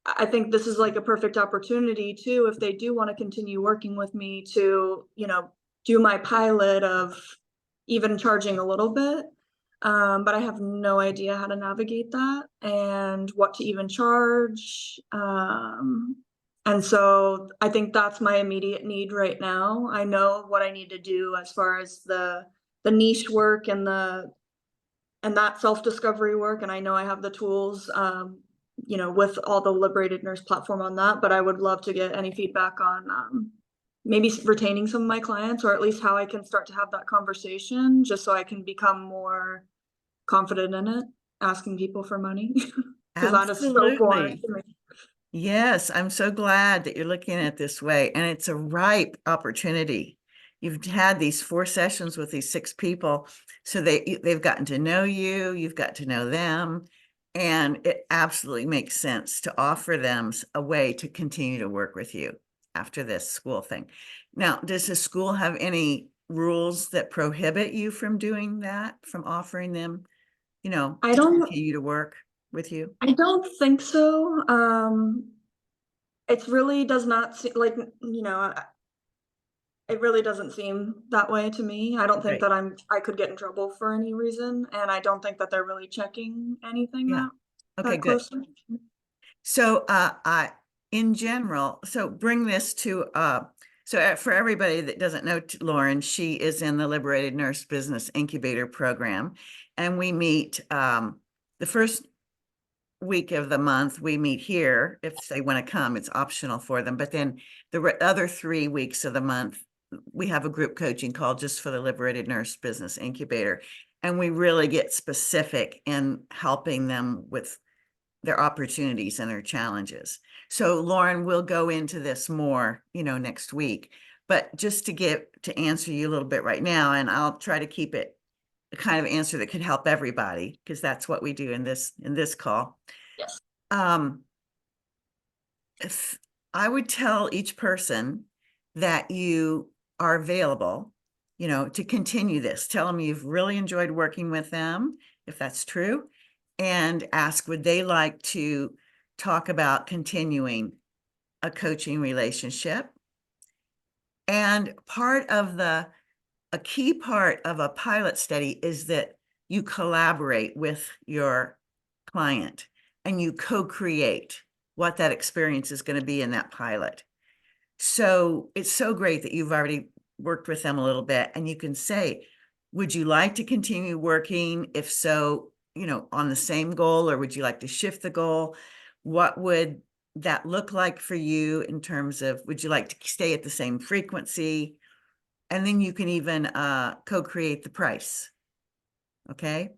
I think this is like a perfect opportunity too, if they do want to continue working with me, to, you know, do my pilot of even charging a little bit. But I have no idea how to navigate that and what to even charge. And so I think that's my immediate need right now. I know what I need to do as far as the niche work and that self-discovery work. And I know I have the tools, you know, with all the Liberated Nurse platform on that, but I would love to get any feedback on maybe retaining some of my clients, or at least how I can start to have that conversation, just so I can become more confident in it, asking people for money. Because that is so foreign Absolutely. to me. Yes, I'm so glad that you're looking at it this way, and it's a ripe opportunity. You've had these 4 sessions with these 6 people, so they've gotten to know you, you've got to know them, and it absolutely makes sense to offer them a way to continue to work with you after this school thing. Now, does the school have any rules that prohibit you from doing that, from offering them, to continue to work with you? I don't think so. It really does not seem like, it really doesn't seem that way to me. I don't think Right. that I could get in trouble for any reason, and I don't think that they're really checking anything Yeah. Okay, that good. closely. So, in general, so bring this to, for everybody that doesn't know Lauren, she is in the Liberated Nurse Business Incubator Program, and we meet, the first week of the month, we meet here. If they want to come, it's optional for them. But then the other 3 weeks of the month, we have a group coaching call just for the Liberated Nurse Business Incubator. And we really get specific in helping them with their opportunities and their challenges. So Lauren, we'll go into this more, next week. But just to answer you a little bit right now, and I'll try to keep it a kind of answer that could help everybody, because that's what we do in this call. Yes. If I would tell each person that you are available, to continue this. Tell them you've really enjoyed working with them, if that's true, and ask, would they like to talk about continuing a coaching relationship? And a key part of a pilot study is that you collaborate with your client and you co-create what that experience is going to be in that pilot. So it's so great that you've already worked with them a little bit, and you can say, would you like to continue working? If so, on the same goal, or would you like to shift the goal? What would that look like for you in terms of, would you like to stay at the same frequency? And then you can even co-create the price. Okay.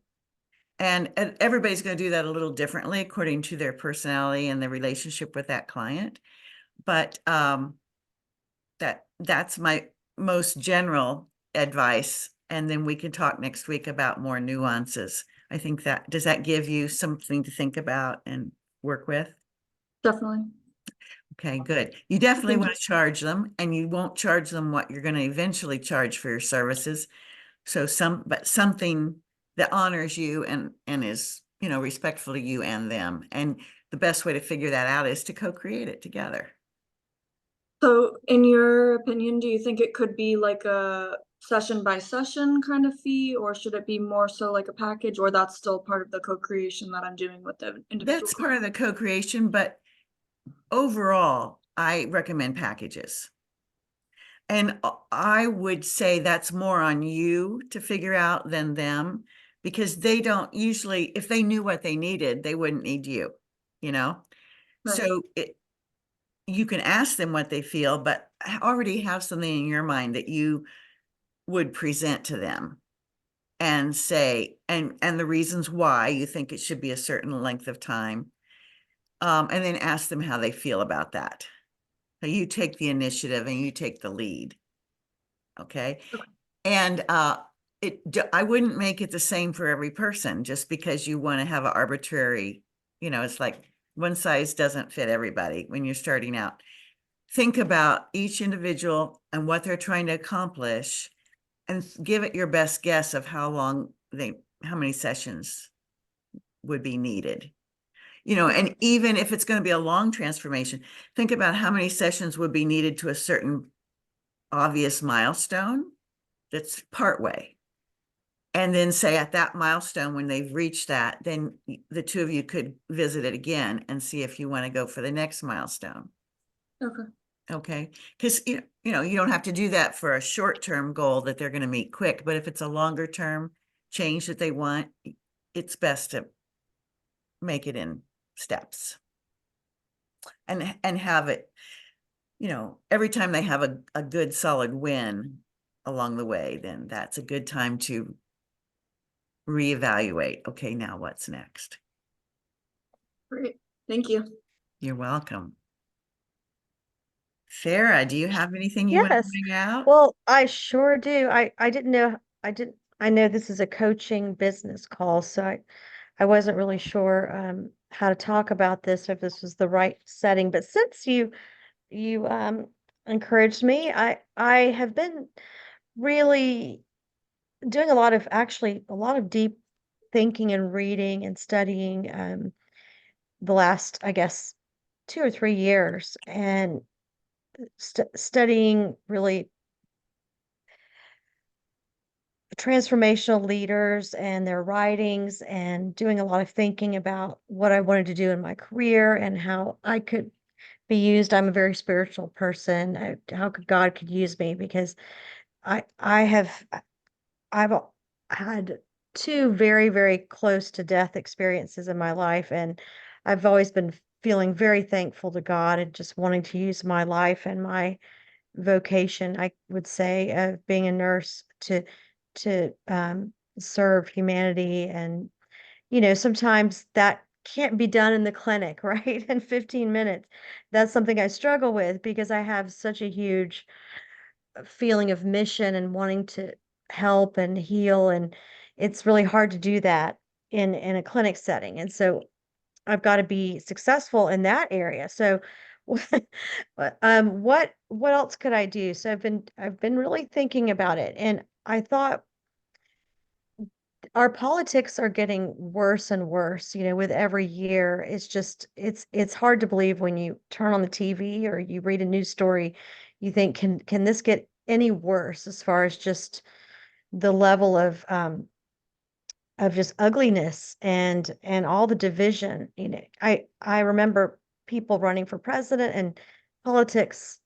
And everybody's going to do that a little differently according to their personality and their relationship with that client. But that's my most general advice. And then we can talk next week about more nuances. I think does that give you something to think about and work with? Definitely. Okay, good. You definitely Thank want to charge them, and you won't charge them what you're going to eventually charge for your services. So something that honors you and is, respectful to you and them. And the best way to figure that out is to co-create it together. So in your opinion, do you think it could be like a session by session kind of fee, or should it be more so like a package, or that's still part of the co-creation that I'm doing with the individual? That's part of the co-creation, but overall, I recommend packages. And I would say that's more on you to figure out than them, because they don't usually, if they knew what they needed, they wouldn't need you, Right. So you can ask them what they feel, but already have something in your mind that you would present to them and say, and the reasons why you think it should be a certain length of time. And then ask them how they feel about that. So you take the initiative and you take the lead. Okay. And I wouldn't make it the same for every person just because you want to have an arbitrary, it's like one size doesn't fit everybody when you're starting out. Think about each individual and what they're trying to accomplish, and give it your best guess of how many sessions would be needed. And even if it's going to be a long transformation, think about how many sessions would be needed to a certain obvious milestone that's partway. And then say at that milestone, when they've reached that, then the two of you could visit it again and see if you want to go for the next milestone. Okay. Because, you don't have to do that for a short-term goal that they're going to meet quick, but if it's a longer term change that they want, it's best to make it in steps and have it you know, every time they have a good solid win along the way, then that's a good time to reevaluate. Okay, now what's next? Great. Thank you. You're welcome. Farah, do you have anything you want to Yes. bring out? Well, I sure do. I didn't know I know this is a coaching business call, so I wasn't really sure how to talk about this, if this was the right setting. But since you encouraged me, I have been really doing a lot of deep thinking and reading and studying the last, I guess, 2 or 3 years, and studying really transformational leaders and their writings, and doing a lot of thinking about what I wanted to do in my career and how I could be used. I'm a very spiritual person. How could God could use me, because I have I've had two very, very close to death experiences in my life, and I've always been feeling very thankful to God and just wanting to use my life and my vocation, I would say, of being a nurse to serve humanity. And sometimes that can't be done in the clinic, right? In 15 minutes. That's something I struggle with, because I have such a huge feeling of mission and wanting to help and heal, and it's really hard to do that in a clinic setting. And so I've got to be successful in that area. So what else could I do? So I've been really thinking about it, and I thought our politics are getting worse and worse, with every year. It's just it's hard to believe when you turn on the TV or you read a news story. You think, can this get any worse, as far as just the level of just ugliness and all the division. I remember people running for president and politics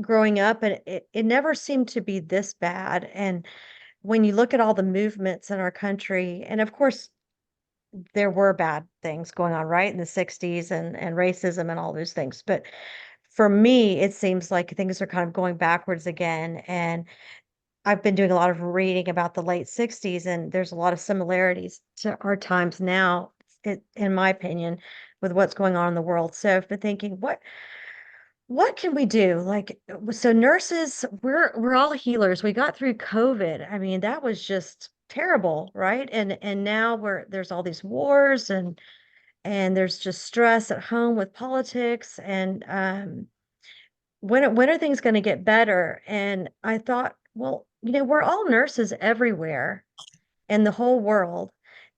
growing up, and it never seemed to be this bad. And when you look at all the movements in our country, and of course there were bad things going on, right, in the 60s, and racism and all those things, but for me it seems like things are kind of going backwards again. And I've been doing a lot of reading about the late 60s, and there's a lot of similarities to our times now, in my opinion, with what's going on in the world. So I've been thinking, what can we do? Like, so nurses, we're all healers. We got through COVID. I mean, that was just terrible, right? And now there's all these wars, and there's just stress at home with politics. And when are things going to get better? And I thought, well, we're all nurses everywhere in the whole world.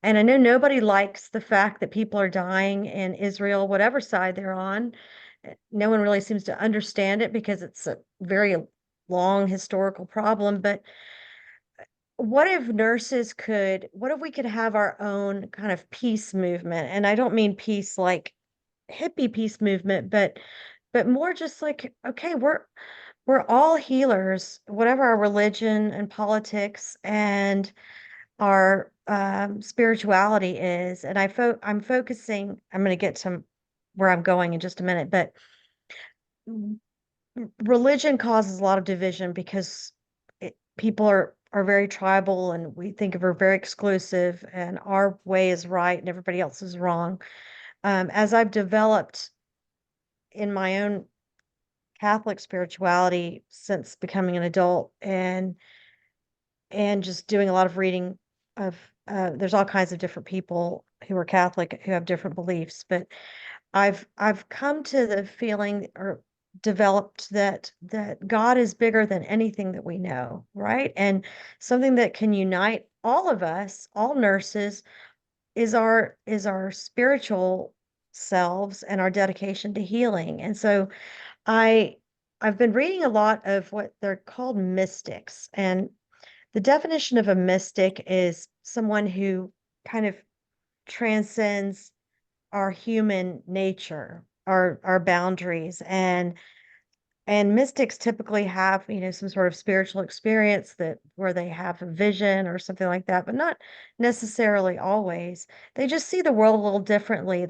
And I know nobody likes the fact that people are dying in Israel, whatever side they're on. No one really seems to understand it, because it's a very long historical problem. But what if we could have our own kind of peace movement? And I don't mean peace like hippie peace movement, but more just like, okay, we're all healers, whatever our religion and politics and our spirituality is. And I'm focusing, I'm going to get to where I'm going in just a minute, but religion causes a lot of division, because people are very tribal, and we think of her very exclusive, and our way is right and everybody else is wrong. As I've developed in my own Catholic spirituality since becoming an adult, and just doing a lot of reading of there's all kinds of different people who are Catholic who have different beliefs, but I've come to the feeling, or developed, that God is bigger than anything that we know, right? And something that can unite all of us, all nurses, is our spiritual selves and our dedication to healing. And so I I've been reading a lot of what they're called mystics, and the definition of a mystic is someone who kind of transcends our human nature, our boundaries. And mystics typically have, some sort of spiritual experience, that where they have a vision or something like that, but not necessarily always. They just see the world a little differently.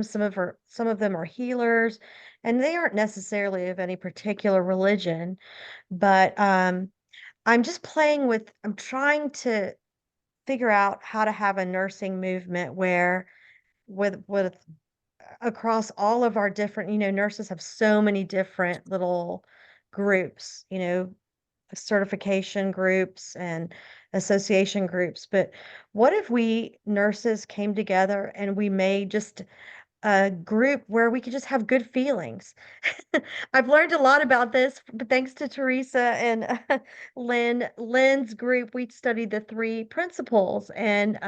some of them are healers, and they aren't necessarily of any particular religion, but I'm just I'm trying to figure out how to have a nursing movement where with across all of our different, nurses have so many different little groups, certification groups and association groups. But what if we nurses came together and we made just a group where we could just have good feelings? I've learned a lot about this, but thanks to Teresa and Lynn's group, we studied the three principles, and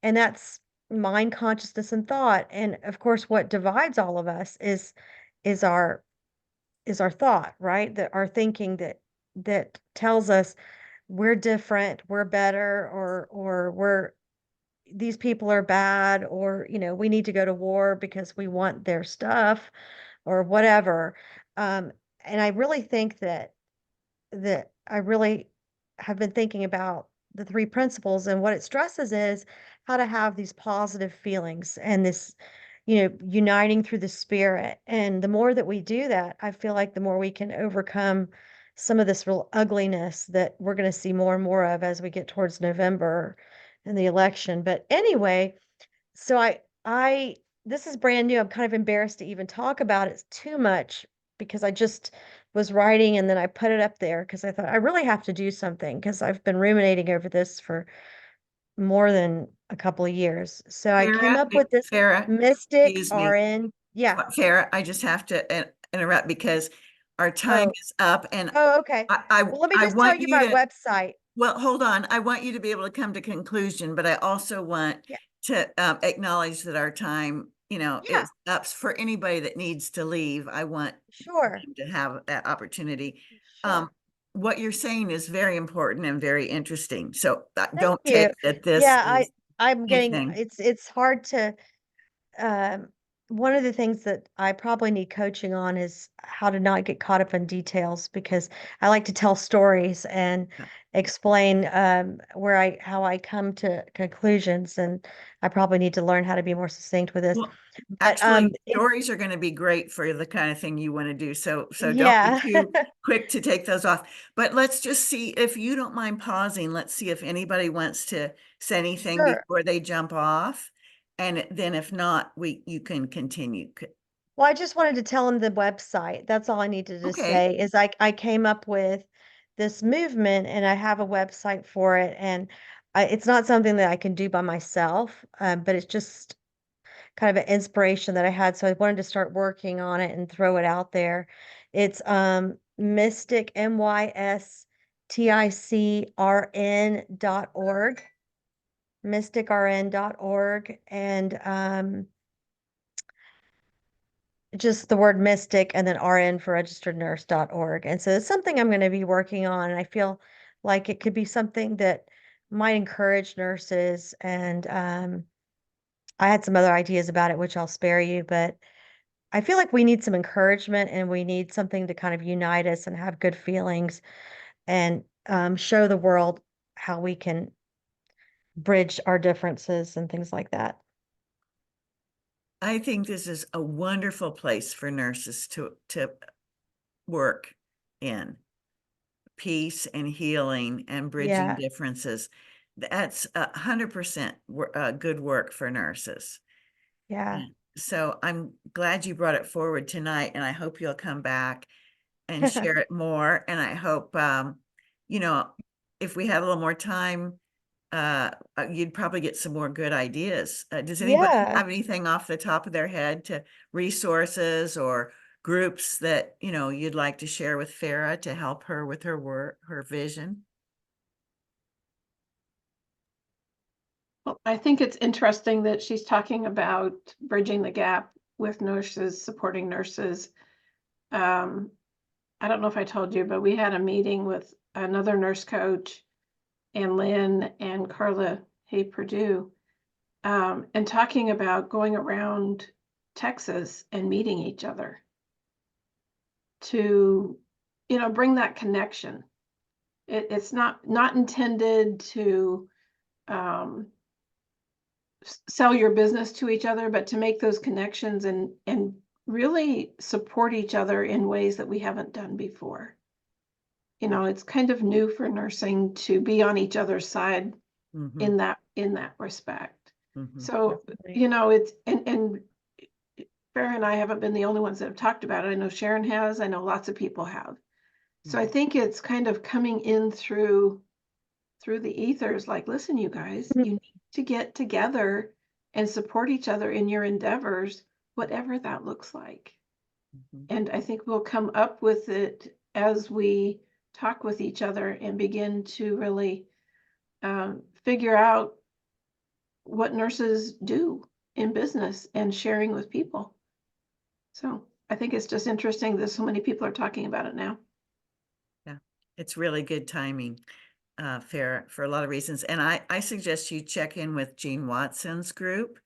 that's mind, consciousness, and thought. And of course, what divides all of us is our thought, right? That our thinking that tells us we're different, we're better, or these people are bad, or we need to go to war because we want their stuff or whatever. And I really think that I really have been thinking about the three principles, and what it stresses is how to have these positive feelings and this, uniting through the spirit. And the more that we do that, I feel like the more we can overcome some of this real ugliness that we're going to see more and more of as we get towards November and the election. But anyway, so this is brand new. I'm kind of embarrassed to even talk about it too much because I just was writing and then I put it up there because I thought I really have to do something because I've been ruminating over this for more than a couple of years. So I came Farah, up with this Farah, Mystic excuse me. RN. Yeah. Farah, I just have to interrupt because our time Oh, is up, and oh, okay. I Well, let me I just tell want you you my to, website. well, hold on. I want you to be able to come to conclusion, but I also want Yeah. to acknowledge that our time, Yeah, is up. For anybody that needs to leave, I want sure. them to have that opportunity. Sure. What you're saying is very important and very interesting. So Thank don't you. take that this Yeah, is I'm getting anything. it's hard to um one of the things that I probably need coaching on is how to not get caught up in details, because I like to tell stories and Yeah. explain how I come to conclusions, and I probably need to learn how to be more succinct with this. Well, But actually, stories are going to be great for the kind of thing you want to do. So don't be yeah. too quick to take those off. But let's just see, if you don't mind pausing, let's see if anybody wants to say anything Sure. before they jump off. And then if not, you can continue. Well, I just wanted to tell him the website. That's all I needed to Okay. say is I came up with this movement and I have a website for it. And it's not something that I can do by myself, but it's just kind of an inspiration that I had. So I wanted to start working on it and throw it out there. It's Mystic, MYSTICRN.org, mysticrn.org. And just the word mystic and then RN for registerednurse.org. And so it's something I'm going to be working on. And I feel like it could be something that might encourage nurses. And I had some other ideas about it, which I'll spare you, but I feel like we need some encouragement and we need something to kind of unite us and have good feelings and show the world how we can bridge our differences and things like that. I think this is a wonderful place for nurses to work in. Peace and healing and bridging Yeah. differences. That's 100% good work for nurses. Yeah. So I'm glad you brought it forward tonight, and I hope you'll come back and share it more. And I hope, if we had a little more time, you'd probably get some more good ideas. Does anybody Yeah. have anything off the top of their head to resources or groups that, you'd like to share with Farah to help her with her work, her vision? Well, I think it's interesting that she's talking about bridging the gap with nurses, supporting nurses. I don't know if I told you, but we had a meeting with another nurse coach and Lynn and Carla Hay Purdue, and talking about going around Texas and meeting each other to, bring that connection. It's not intended to sell your business to each other, but to make those connections and really support each other in ways that we haven't done before. You know, it's kind of new for nursing to be on each other's side Mhm, in that respect. mhm. So, Definitely. you know, it's and Farah and I haven't been the only ones that have talked about it. I know Sharon has, I know lots of people have. So I think it's kind of coming in through the ethers, like, listen, you guys, Mhm. you need to get together and support each other in your endeavors, whatever that looks like. Mhm. And I think we'll come up with it as we talk with each other and begin to really figure out what nurses do in business and sharing with people. So I think it's just interesting that so many people are talking about it now. Yeah, it's really good timing, Farah, for a lot of reasons. And I suggest you check in with Jean Watson's group,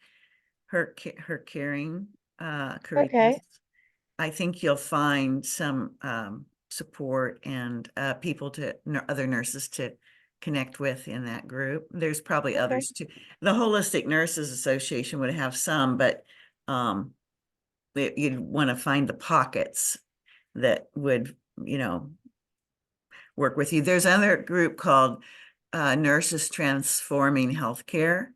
her caring careers. Okay. I think you'll find some support and people other nurses to connect with in that group. There's probably Okay. others too. The Holistic Nurses Association would have some, but you'd want to find the pockets that would, work with you. There's another group called Nurses Transforming Healthcare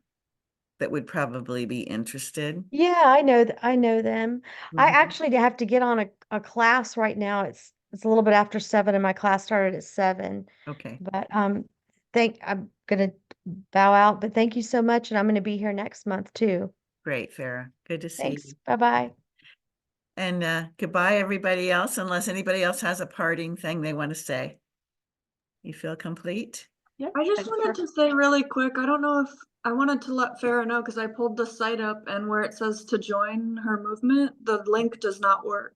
that would probably be interested. Yeah, I know I know them. I Mhm. actually have to get on a class right now. It's a little bit after 7 and my class started at 7. Okay, But I'm gonna bow out, but thank you so much, and I'm gonna be here next month too. great, Farah. Good to see Thanks. you. Bye-bye. And goodbye, everybody else, unless anybody else has a parting thing they want to say. You feel complete? Yep. I just thanks, wanted Farah. to say really quick, I don't know if I wanted to let Farah know because I pulled the site up and where it says to join her movement, the link does not work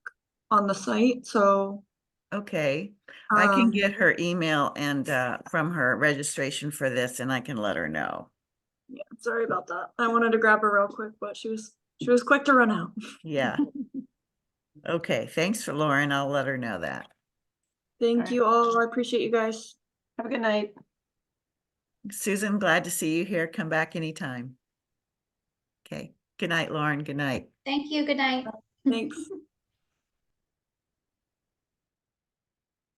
on the site. So Okay, I can um get her email and from her registration for this, and I can let her know. yeah, sorry about that. I wanted to grab her real quick, but she was quick to run out. Yeah. Okay, thanks for Lauren. I'll let her know that. Thank Alright. you all. I appreciate you guys. Have a good night. Susan, glad to see you here. Come back anytime. Okay, good night, Lauren. Good night. Thank you. Good night. Thanks.